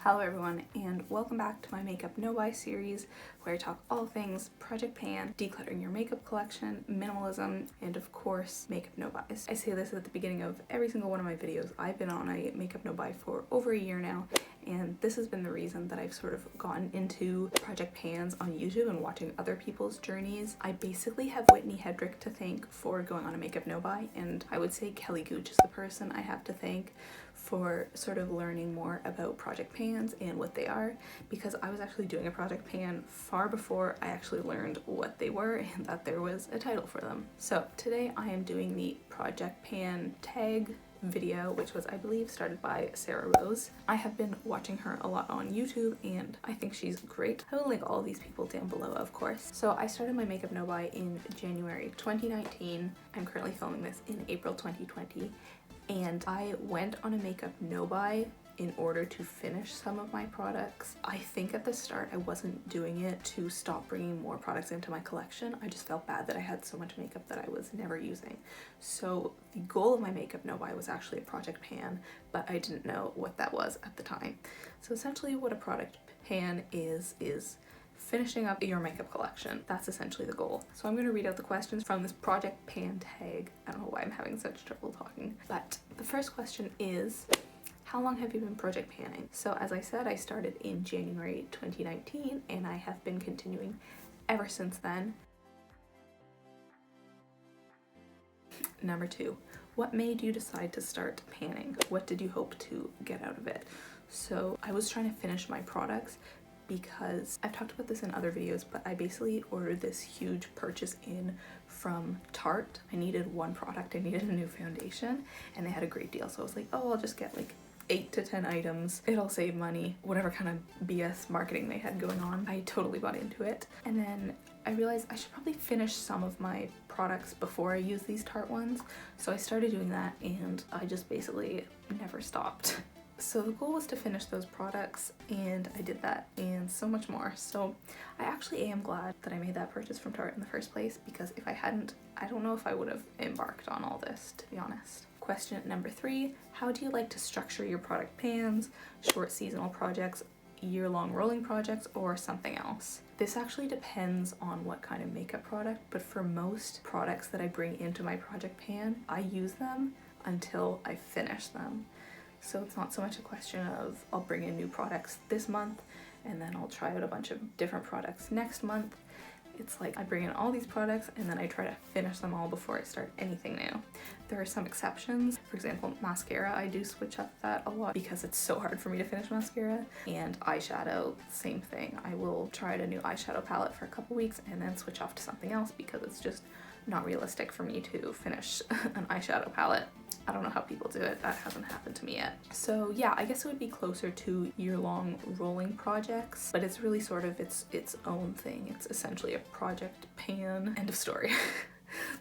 Hello everyone, and welcome back to my Makeup No Buy series where I talk all things project pan, decluttering your makeup collection, minimalism, and of course makeup no buys. I say this at the beginning of every single one of my videos. I've been on a makeup no buy for over a year now, and this has been the reason that I've sort of gotten into project pans on YouTube and watching other people's journeys. I basically have Whitney Hedrick to thank for going on a makeup no buy, and I would say Kelly Gooch is the person I have to thank for sort of learning more about project pans and what they are, because I was actually doing a project pan far before I actually learned what they were and that there was a title for them. So today I am doing the project pan tag video, which was, I believe, started by Sarah Rose. I have been watching her a lot on YouTube and I think she's great. I will link all of these people down below, of course. So I started my makeup no buy in January 2019. I'm currently filming this in April 2020. And I went on a makeup no buy in order to finish some of my products. I think at the start I wasn't doing it to stop bringing more products into my collection. I just felt bad that I had so much makeup that I was never using. So the goal of my makeup no buy was actually a project pan, but I didn't know what that was at the time. So essentially what a project pan is finishing up your makeup collection. That's essentially the goal. So I'm going to read out the questions from this project pan tag. I don't know why I'm having such trouble talking. But the first question is, how long have you been project panning? So as I said, I started in January 2019 and I have been continuing ever since then. Number 2, what made you decide to start panning? What did you hope to get out of it? So I was trying to finish my products because I've talked about this in other videos, but I basically ordered this huge purchase in from Tarte. I needed one product, I needed a new foundation, and they had a great deal. So I was like, oh, I'll just get like 8 to 10 items. It'll save money. Whatever kind of BS marketing they had going on. I totally bought into it. And then I realized I should probably finish some of my products before I use these Tarte ones. So I started doing that and I just basically never stopped. So the goal was to finish those products and I did that and so much more. So I actually am glad that I made that purchase from Tarte in the first place, because if I hadn't, I don't know if I would have embarked on all this, to be honest. Question number 3, how do you like to structure your project pans, short seasonal projects, year-long rolling projects, or something else? This actually depends on what kind of makeup product, but for most products that I bring into my project pan, I use them until I finish them. So it's not so much a question of I'll bring in new products this month and then I'll try out a bunch of different products next month. It's like I bring in all these products and then I try to finish them all before I start anything new. There are some exceptions. For example, mascara, I do switch up that a lot because it's so hard for me to finish mascara. And eyeshadow, same thing. I will try out a new eyeshadow palette for a couple weeks and then switch off to something else because it's just not realistic for me to finish an eyeshadow palette. I don't know how people do it. That hasn't happened to me yet. So yeah, I guess it would be closer to year-long rolling projects, but it's really sort of its own thing. It's essentially a project pan. End of story.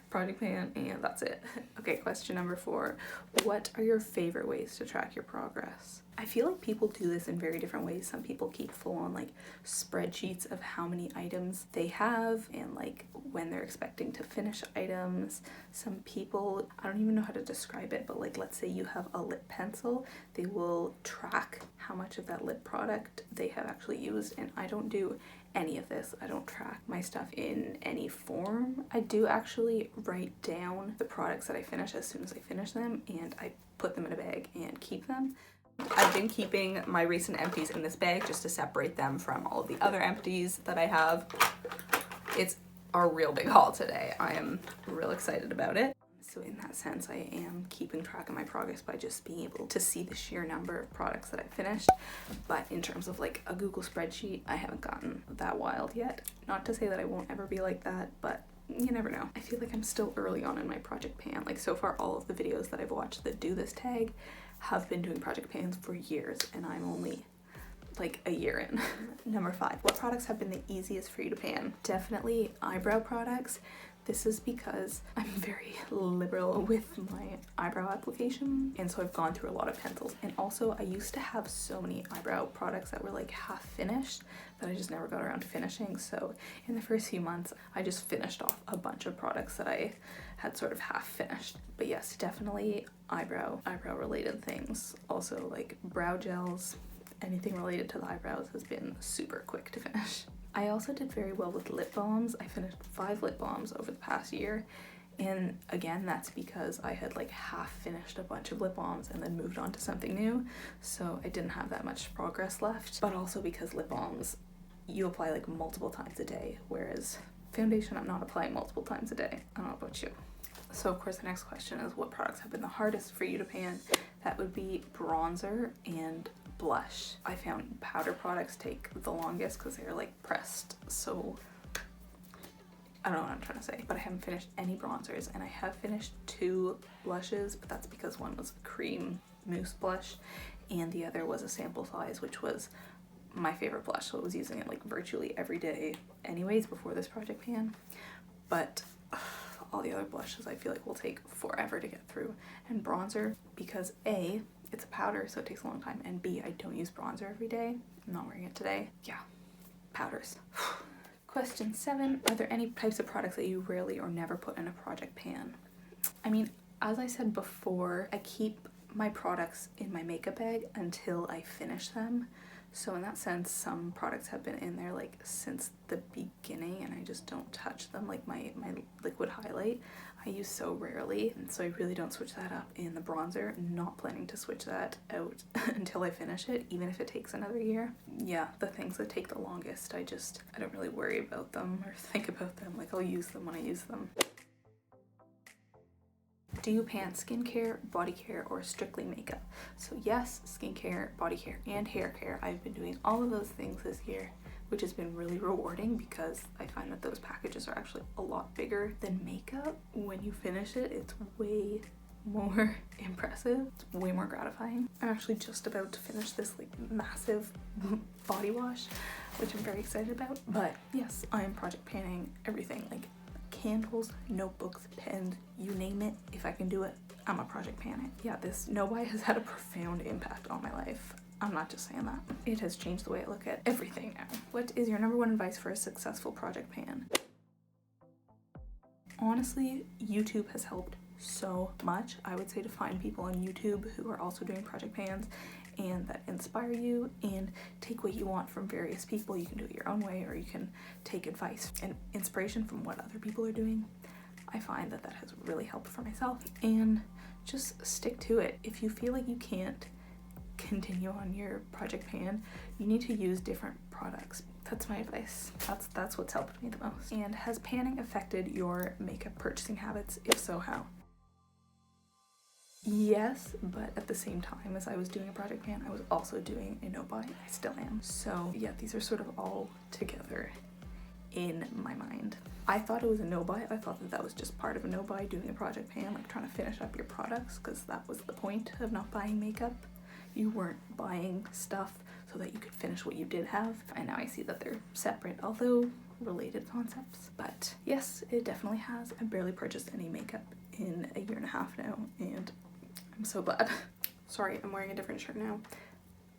Project pan, and that's it. Okay, question number 4. What are your favorite ways to track your progress? I feel like people do this in very different ways. Some people keep full-on like spreadsheets of how many items they have and like when they're expecting to finish items. Some people, I don't even know how to describe it, but like let's say you have a lip pencil, they will track how much of that lip product they have actually used, and I don't do any of this. I don't track my stuff in any form. I do actually write down the products that I finish as soon as I finish them, and I put them in a bag and keep them. I've been keeping my recent empties in this bag just to separate them from all of the other empties that I have. It's a real big haul today. I am real excited about it. So in that sense, I am keeping track of my progress by just being able to see the sheer number of products that I finished. But in terms of like a Google spreadsheet, I haven't gotten that wild yet. Not to say that I won't ever be like that, but you never know. I feel like I'm still early on in my project pan. Like so far, all of the videos that I've watched that do this tag have been doing project pans for years, and I'm only like a year in. Number 5, what products have been the easiest for you to pan? Definitely eyebrow products. This is because I'm very liberal with my eyebrow application, and so I've gone through a lot of pencils. And also I used to have so many eyebrow products that were like half finished that I just never got around to finishing. So in the first few months I just finished off a bunch of products that I had sort of half finished. But yes, definitely eyebrow related things. Also like brow gels, anything related to the eyebrows has been super quick to finish. I also did very well with lip balms. I finished 5 lip balms over the past year. And again, that's because I had like half finished a bunch of lip balms and then moved on to something new. So I didn't have that much progress left, but also because lip balms, you apply like multiple times a day, whereas foundation, I'm not applying multiple times a day. I don't know about you. So of course the next question is, what products have been the hardest for you to pan? That would be bronzer and blush. I found powder products take the longest because they're like pressed, so I don't know what I'm trying to say, but I haven't finished any bronzers, and I have finished 2 blushes, but that's because one was a cream mousse blush and the other was a sample size, which was my favorite blush, so I was using it like virtually every day anyways before this project pan. But all the other blushes I feel like will take forever to get through. And bronzer, because A, it's a powder, so it takes a long time, and B, I don't use bronzer every day. I'm not wearing it today. Yeah, powders. Question 7, are there any types of products that you rarely or never put in a project pan? I mean, as I said before, I keep my products in my makeup bag until I finish them. So in that sense, some products have been in there like since the beginning and I just don't touch them, like my liquid highlight. I use so rarely, and so I really don't switch that up in the bronzer. Not planning to switch that out until I finish it, even if it takes another year. Yeah, the things that take the longest, I don't really worry about them or think about them. Like, I'll use them when I use them. Do you pan skincare, body care, or strictly makeup? So yes, skincare, body care, and hair care. I've been doing all of those things this year, which has been really rewarding because I find that those packages are actually a lot bigger than makeup. When you finish it, it's way more impressive. It's way more gratifying. I'm actually just about to finish this like massive body wash, which I'm very excited about. But yes, I am project panning everything, like candles, notebooks, pens, you name it. If I can do it, I'm a project pan it. Yeah, this no-buy has had a profound impact on my life. I'm not just saying that. It has changed the way I look at everything now. What is your #1 advice for a successful project pan? Honestly, YouTube has helped so much. I would say to find people on YouTube who are also doing project pans and that inspire you, and take what you want from various people. You can do it your own way, or you can take advice and inspiration from what other people are doing. I find that has really helped for myself, and just stick to it. If you feel like you can't continue on your project pan, you need to use different products. That's my advice. That's what's helped me the most. And has panning affected your makeup purchasing habits? If so, how? Yes, but at the same time as I was doing a project pan, I was also doing a no-buy. I still am. So yeah, these are sort of all together in my mind. I thought it was a no-buy. I thought that was just part of a no-buy, doing a project pan, like trying to finish up your products, because that was the point of not buying makeup. You weren't buying stuff so that you could finish what you did have. And now I see that they're separate, although related concepts. But yes, it definitely has. I barely purchased any makeup in a 1.5 years now, and I'm so glad. Sorry, I'm wearing a different shirt now.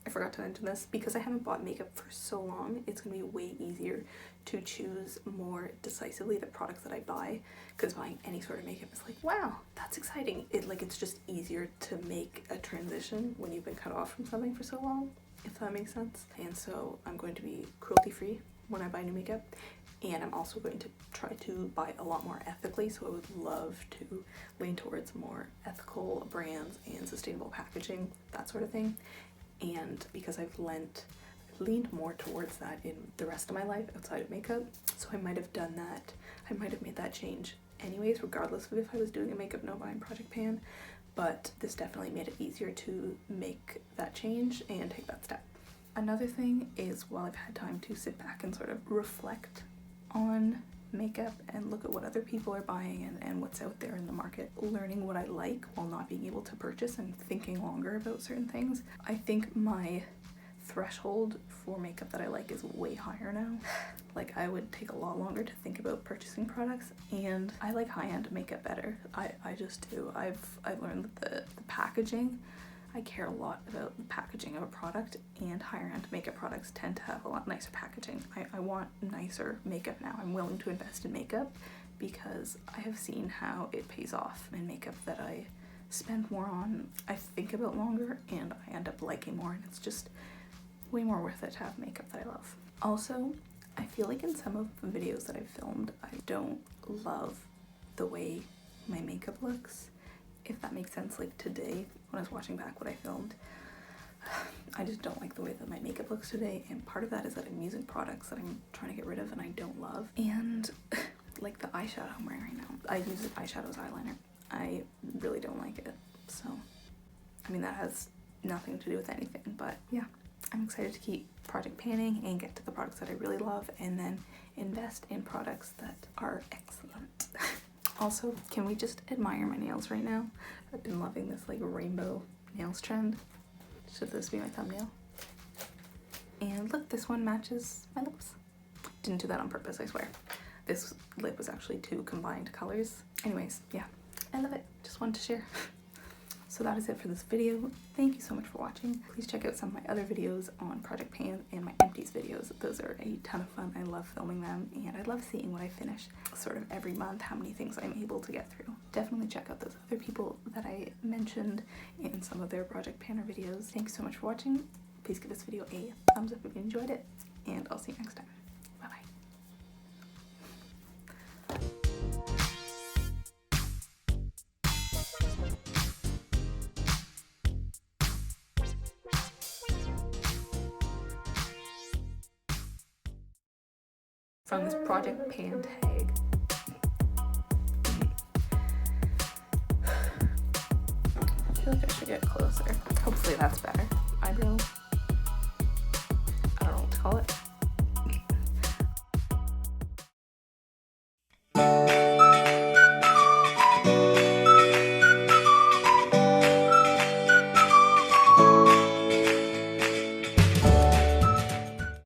I forgot to mention this. Because I haven't bought makeup for so long, it's gonna be way easier to choose more decisively the products that I buy, because buying any sort of makeup is like, wow, that's exciting. It's just easier to make a transition when you've been cut off from something for so long, if that makes sense. And so I'm going to be cruelty free when I buy new makeup, and I'm also going to try to buy a lot more ethically. So I would love to lean towards more ethical brands and sustainable packaging, that sort of thing. And because I've leaned more towards that in the rest of my life outside of makeup, so I might have done that. I might have made that change anyways, regardless of if I was doing a makeup no-buy and project pan. But this definitely made it easier to make that change and take that step. Another thing is, while I've had time to sit back and sort of reflect on makeup and look at what other people are buying and what's out there in the market, learning what I like while not being able to purchase and thinking longer about certain things, I think my threshold for makeup that I like is way higher now. Like, I would take a lot longer to think about purchasing products, and I like high-end makeup better. I just do. I've learned that the packaging, I care a lot about the packaging of a product, and higher-end makeup products tend to have a lot nicer packaging. I want nicer makeup now. I'm willing to invest in makeup because I have seen how it pays off. In makeup that I spend more on, I think about longer, and I end up liking more, and it's just way more worth it to have makeup that I love. Also, I feel like in some of the videos that I've filmed, I don't love the way my makeup looks, if that makes sense. Like today, when I was watching back what I filmed, I just don't like the way that my makeup looks today, and part of that is that I'm using products that I'm trying to get rid of and I don't love. And like the eyeshadow I'm wearing right now, I use the eyeshadow as eyeliner. I really don't like it. So, I mean, that has nothing to do with anything, but yeah, I'm excited to keep project panning and get to the products that I really love and then invest in products that are excellent. Also, can we just admire my nails right now? I've been loving this like rainbow nails trend. Should this be my thumbnail? And look, this one matches my lips. Didn't do that on purpose, I swear. This lip was actually 2 combined colors. Anyways, yeah, I love it. Just wanted to share. So that is it for this video. Thank you so much for watching. Please check out some of my other videos on Project Pan and my empties videos. Those are a ton of fun. I love filming them, and I love seeing what I finish sort of every month, how many things I'm able to get through. Definitely check out those other people that I mentioned in some of their Project Panner videos. Thanks so much for watching. Please give this video a thumbs up if you enjoyed it, and I'll see you next time. Bye-bye. From this Project Pan tag. I feel like I should get closer. Hopefully that's better. Eyebrow. I don't know what to call it.